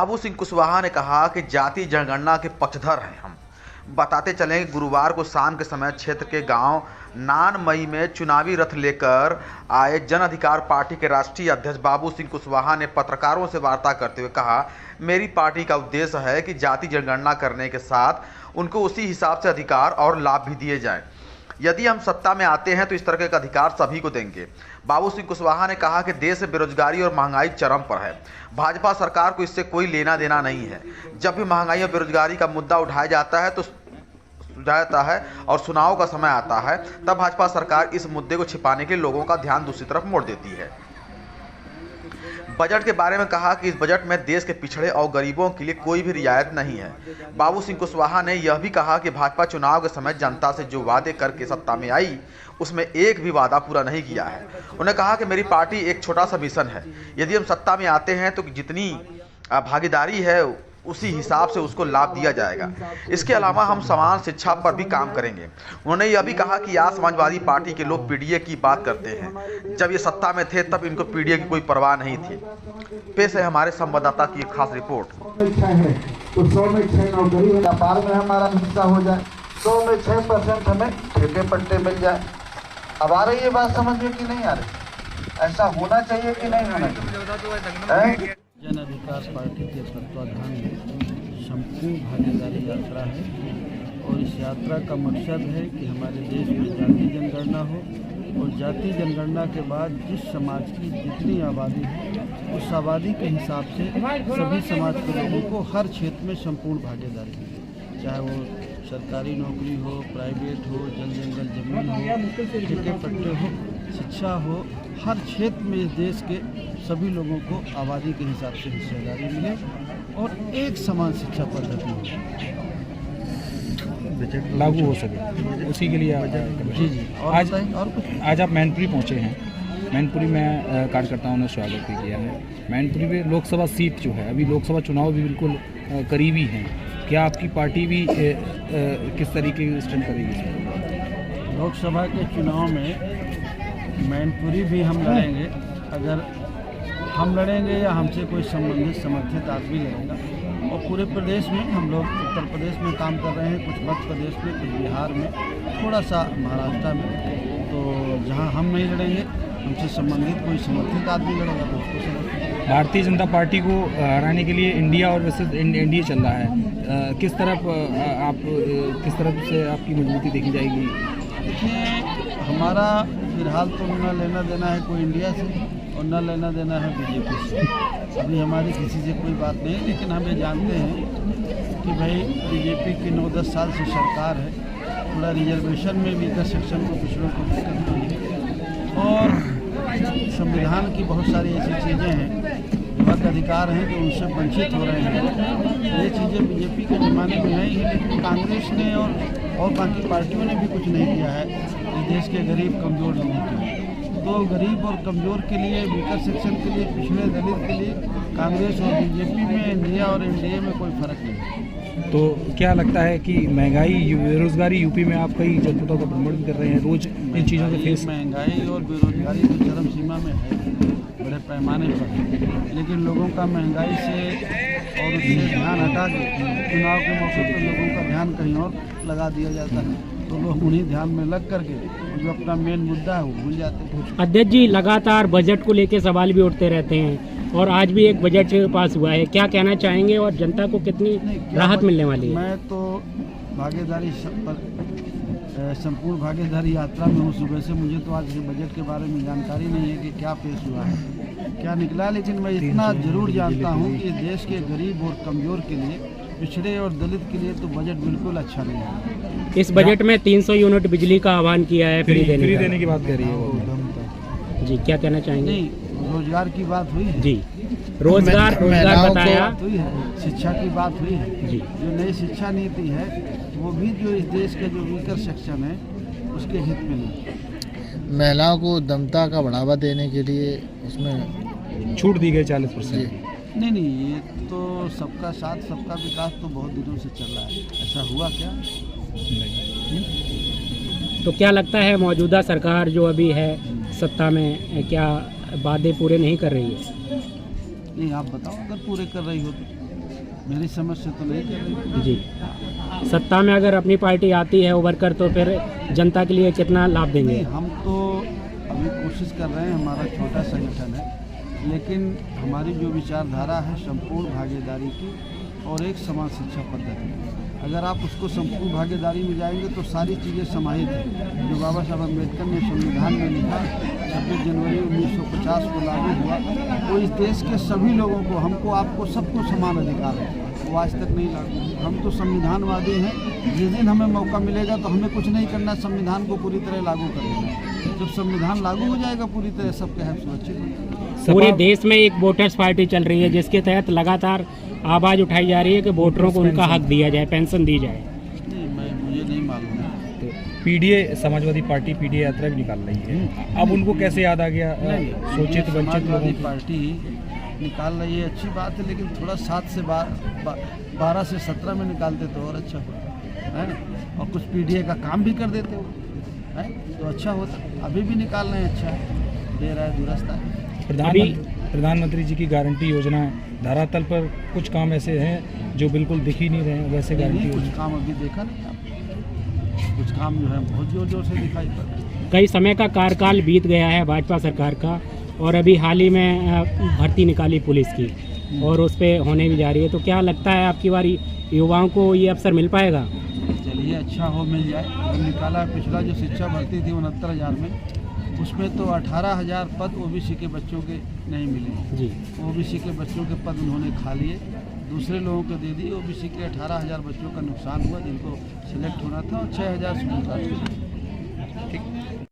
बाबू सिंह कुशवाहा ने कहा कि जाति जनगणना के पक्षधर हैं हम। बताते चलें कि गुरुवार को शाम के समय क्षेत्र के गांव नानमई में चुनावी रथ लेकर आए जन अधिकार पार्टी के राष्ट्रीय अध्यक्ष बाबू सिंह कुशवाहा ने पत्रकारों से वार्ता करते हुए कहा, मेरी पार्टी का उद्देश्य है कि जाति जनगणना करने के साथ उनको उसी हिसाब से अधिकार और लाभ भी दिए जाएं। यदि हम सत्ता में आते हैं तो इस तरह का अधिकार सभी को देंगे। बाबू सिंह कुशवाहा ने कहा कि देश में बेरोजगारी और महंगाई चरम पर है। भाजपा सरकार को इससे कोई लेना देना नहीं है। जब भी महंगाई और बेरोजगारी का मुद्दा उठाया जाता है तो सुझाता है और चुनाव का समय आता है, तब भाजपा सरकार इस मुद्दे को छिपाने के लिए लोगों का ध्यान दूसरी तरफ मोड़ देती है। बजट के बारे में कहा कि इस बजट में देश के पिछड़े और गरीबों के लिए कोई भी रियायत नहीं है। बाबू सिंह कुशवाहा ने यह भी कहा कि भाजपा चुनाव के समय जनता से जो वादे करके सत्ता में आई उसमें एक भी वादा पूरा नहीं किया है। उन्होंने कहा कि मेरी पार्टी एक छोटा सा मिशन है। यदि हम सत्ता में आते हैं तो जितनी भागीदारी है उसी हिसाब से उसको लाभ दिया जाएगा। इसके अलावा हम समान शिक्षा पर भी काम करेंगे। उन्होंने यह भी कहा कि आज समाजवादी पार्टी के लोग पीडीए की बात करते हैं। जब ये सत्ता में थे तब इनको पीडीए की कोई परवाह नहीं थी। पेश है हमारे संवाददाता की एक खास रिपोर्ट। तो 100 में 6 नौकरी व्यापार में हमारा हिस्सा हो जाए, 100 में 6% हमें ठेके पट्टे मिल जाए। अब आ रही है बात समझ में कि नहीं आ रही? ऐसा होना चाहिए कि नहीं होना चाहिए? जन अधिकार पार्टी के तत्वाधान में संपूर्ण भागीदारी यात्रा है और इस यात्रा का मकसद है कि हमारे देश में जाति जनगणना हो और जाति जनगणना के बाद जिस समाज की जितनी आबादी है उस आबादी के हिसाब से सभी समाज के लोगों को हर क्षेत्र में संपूर्ण भागीदारी मिले, चाहे वो सरकारी नौकरी हो, प्राइवेट हो, जल जंगल जमीन हो, ठेके पट्टे हो, शिक्षा हो, हर क्षेत्र में इस देश के सभी लोगों को आबादी के हिसाब से हिस्सेदारी मिले और एक समान शिक्षा पद्धति लागू हो सके, उसी के लिए जी। और आज आप मैनपुरी पहुंचे हैं। मैनपुरी में कार्यकर्ताओं ने स्वागत भी किया है। मैनपुरी में लोकसभा सीट जो है, अभी लोकसभा चुनाव भी बिल्कुल करीबी हैं, क्या आपकी पार्टी भी किस तरीके की स्टैंड करेगी? लोकसभा के चुनाव में मैनपुरी भी हम लड़ेंगे। अगर हम लड़ेंगे या हमसे कोई संबंधित समर्थित आदमी लड़ेगा, और पूरे प्रदेश में हम लोग उत्तर प्रदेश में काम कर रहे हैं, कुछ मध्य प्रदेश में, कुछ बिहार में, थोड़ा सा महाराष्ट्र में। तो जहां हम नहीं लड़ेंगे, हमसे संबंधित कोई समर्थित आदमी लड़ेगा तो उसको समर्थित। भारतीय जनता पार्टी को हराने के लिए इंडिया और वैसे एनडीए चल रहा है, किस तरफ से आपकी मजबूती देखी जाएगी? देखिए, हमारा फिलहाल तो न लेना देना है कोई इंडिया से और न लेना देना है बीजेपी से। अभी हमारी किसी से कोई बात नहीं, लेकिन हम ये जानते हैं कि भाई बीजेपी की 9-10 साल से सरकार है। थोड़ा रिजर्वेशन में भी का सेक्शन को पिछड़ों को दिक्कत हुई है और संविधान की बहुत सारी ऐसी चीज़ें हैं, हक अधिकार हैं जो उनसे वंचित हो रहे हैं। ये चीज़ें बीजेपी के ज़माने में नहीं है, लेकिन कांग्रेस ने और बाकी पार्टियों ने भी कुछ नहीं किया है इस देश के गरीब कमज़ोर लोगों के लिए। तो गरीब और कमज़ोर के लिए, वीकर सेक्शन के लिए, पिछड़े दलित के लिए कांग्रेस और बीजेपी में, इंडिया और एनडीए में कोई फ़र्क नहीं है। तो क्या लगता है कि महंगाई, बेरोजगारी, यूपी में आप कई जनपदों का भ्रमण भी कर रहे हैं, रोज इन चीज़ों के फेस? महंगाई और बेरोजगारी तो चरम सीमा में है, बड़े पैमाने पर, लेकिन लोगों का महंगाई से और उससे ध्यान हटा के चुनाव के मौके पर लोगों का ध्यान कहीं और लगा दिया जाता है, तो लोग उन्हीं ध्यान में लग करके जो अपना मेन मुद्दा है वो भूल जाते हैं। अध्यक्ष जी, लगातार बजट को लेकर सवाल भी उठते रहते हैं और आज भी एक बजट पास हुआ है, क्या कहना चाहेंगे और जनता को कितनी राहत मिलने वाली है? मैं तो भागीदारी संपूर्ण भागीदारी यात्रा में हूँ सुबह से। मुझे तो आज के बजट के बारे में जानकारी नहीं है कि क्या पेश हुआ है, क्या निकला, लेकिन मैं इतना जरूर जानता हूँ कि देश के गरीब और कमज़ोर के लिए, पिछड़े और दलित के लिए तो बजट बिल्कुल अच्छा नहीं है। इस बजट में 300 यूनिट बिजली का आह्वान किया है, फ्री देने की बात कर रही है वो जी, क्या कहना चाहेंगे? नहीं, रोजगार की बात हुई है जी, रोजगार बताया हुई है, शिक्षा की बात हुई है जी। जो नई शिक्षा नीति है वो भी जो इस देश के जो वीकर सेक्शन है उसके हित में नहीं। महिलाओं को उद्यमता का बढ़ावा देने के लिए उसमें छूट दी गई 40%। नहीं, ये तो सबका साथ सबका विकास तो बहुत दिनों से चल रहा है, ऐसा हुआ क्या? तो क्या लगता है मौजूदा सरकार जो अभी है सत्ता में, क्या वादे पूरे नहीं कर रही है? नहीं, आप बताओ अगर पूरे कर रही हो तो। मेरी समझ से तो नहीं कर रही। जी, सत्ता में अगर अपनी पार्टी आती है उभर कर, तो फिर जनता के लिए कितना लाभ देंगे? नहीं, हम तो अभी कोशिश कर रहे हैं, हमारा छोटा संगठन है, लेकिन हमारी जो विचारधारा है संपूर्ण भागीदारी की और एक समान शिक्षा पद्धति। अगर आप उसको संपूर्ण भागीदारी में जाएंगे तो सारी चीज़ें समाहित हैं। जो बाबा साहब अम्बेडकर ने संविधान में लिखा 26 जनवरी 1950 को लागू हुआ, तो इस देश के सभी लोगों को, हमको, आपको, सबको समान अधिकार है। वो आज तक नहीं लागू हुआ। हम तो संविधानवादी हैं। जिस दिन हमें मौका मिलेगा तो हमें कुछ नहीं करना, संविधान को पूरी तरह लागू कर देना। जब संविधान लागू हो जाएगा पूरी तरह, सबके हक सुरक्षित होंगे। पूरे देश में एक वोटर्स पार्टी चल रही है जिसके तहत लगातार आवाज़ उठाई जा रही है कि वोटरों को उनका हक दिया जाए, पेंशन दी जाए। नहीं, मुझे नहीं मालूम है। तो पीडीए समाजवादी पार्टी पीडीए यात्रा भी निकाल रही है, अब उनको कैसे याद आ गया शोषित वंचित लोगों समाजवादी को? पार्टी निकाल रही है, अच्छी बात है, लेकिन थोड़ा 7 से 12 से 17 में निकालते तो और अच्छा होता है, और कुछ पीडीए का काम भी कर देते हो है तो अच्छा होता। अभी भी निकाल रहे हैं, अच्छा है, दे रहा है, दुरुस्त है। प्रधानमंत्री जी की गारंटी योजना धरातल पर कुछ काम ऐसे हैं जो बिल्कुल दिख ही नहीं रहे हैं, वैसे गारंटी कुछ काम अभी देखा नहीं आपने, कुछ काम जो है बहुत जोर जोर से दिखाई पड़ रहे हैं। कई समय का कार्यकाल बीत गया है भाजपा सरकार का, और अभी हाल ही में भर्ती निकाली पुलिस की और उस पर होने भी जा रही है, तो क्या लगता है आपकी बारी युवाओं को ये अवसर मिल पाएगा? चलिए, अच्छा हो, मिल जाए। तो निकाला, पिछला जो शिक्षा भर्ती थी 69,000 में, उसमें तो 18,000 पद ओबीसी के बच्चों के नहीं मिले जी। ओबीसी के बच्चों के पद उन्होंने खा लिए, दूसरे लोगों को दे दिए। ओबीसी के 18,000 बच्चों का नुकसान हुआ जिनको सिलेक्ट होना था, और 6,000 स्कूल का। ठीक।